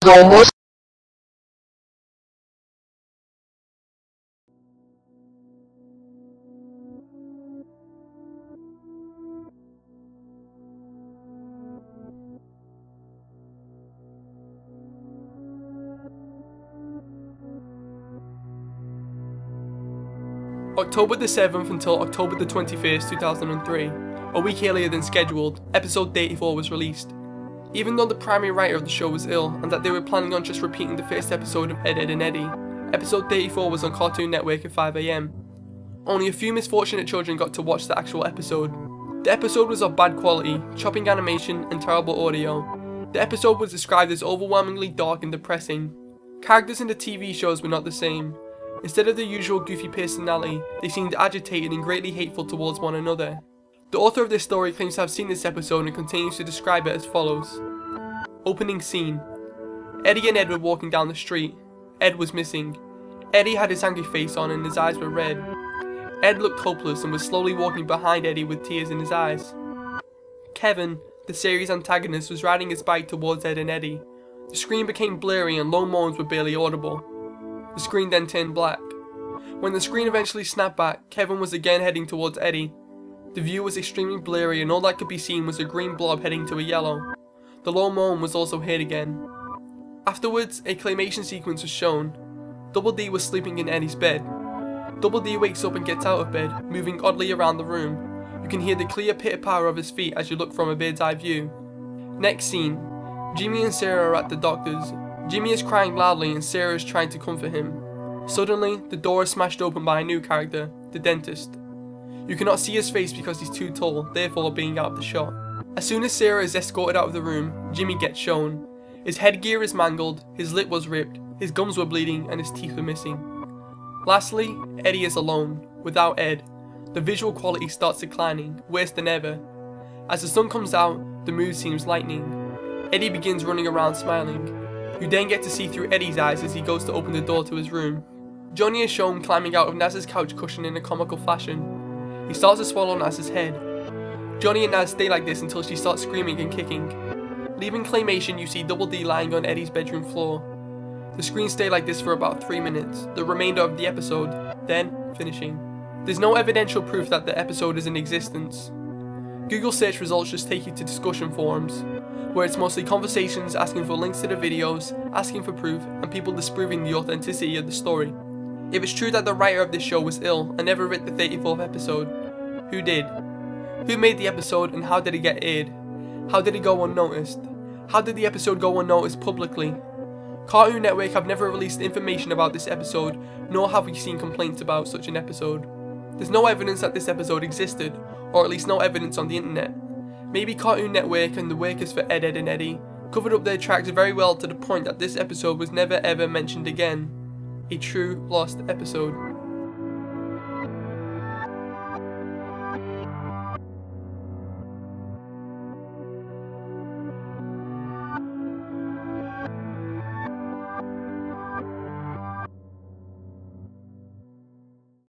almost October the 7th until October the 21st, 2003, a week earlier than scheduled, episode 34 was released. Even though the primary writer of the show was ill and that they were planning on just repeating the first episode of Ed, Edd and Eddy, episode 34 was on Cartoon Network at 5 AM. Only a few misfortunate children got to watch the actual episode. The episode was of bad quality, chopping animation and terrible audio. The episode was described as overwhelmingly dark and depressing. Characters in the TV shows were not the same. Instead of the usual goofy personality, they seemed agitated and greatly hateful towards one another. The author of this story claims to have seen this episode and continues to describe it as follows. Opening scene. Eddy and Ed were walking down the street. Ed was missing. Eddy had his angry face on and his eyes were red. Ed looked hopeless and was slowly walking behind Eddy with tears in his eyes. Kevin, the series antagonist, was riding his bike towards Ed and Eddy. The screen became blurry and low moans were barely audible. The screen then turned black. When the screen eventually snapped back, Kevin was again heading towards Eddy. The view was extremely blurry and all that could be seen was a green blob heading to a yellow. The low moan was also heard again. Afterwards, a claymation sequence was shown. Double D was sleeping in Eddy's bed. Double D wakes up and gets out of bed, moving oddly around the room. You can hear the clear pitter-patter of his feet as you look from a bird's eye view. Next scene. Jimmy and Sarah are at the doctor's. Jimmy is crying loudly and Sarah is trying to comfort him. Suddenly, the door is smashed open by a new character, the dentist. You cannot see his face because he's too tall, therefore being out of the shot. As soon as Sarah is escorted out of the room, Jimmy gets shown. His headgear is mangled, his lip was ripped, his gums were bleeding and his teeth were missing. Lastly, Eddy is alone, without Ed. The visual quality starts declining, worse than ever. As the sun comes out, the mood seems lightening. Eddy begins running around smiling. You then get to see through Eddy's eyes as he goes to open the door to his room. Johnny is shown climbing out of Naz's couch cushion in a comical fashion. He starts to swallow Naz's head. Johnny and Naz stay like this until she starts screaming and kicking. Leaving claymation, you see Double D lying on Eddy's bedroom floor. The screens stay like this for about 3 minutes, the remainder of the episode, then finishing. There's no evidential proof that the episode is in existence. Google search results just take you to discussion forums, where it's mostly conversations asking for links to the videos, asking for proof, and people disproving the authenticity of the story. If it's true that the writer of this show was ill and never wrote the 34th episode, who did? Who made the episode and how did it get aired? How did it go unnoticed? How did the episode go unnoticed publicly? Cartoon Network have never released information about this episode, nor have we seen complaints about such an episode. There's no evidence that this episode existed, or at least no evidence on the internet. Maybe Cartoon Network and the workers for Ed, Edd and Eddy covered up their tracks very well to the point that this episode was never ever mentioned again. A true lost episode.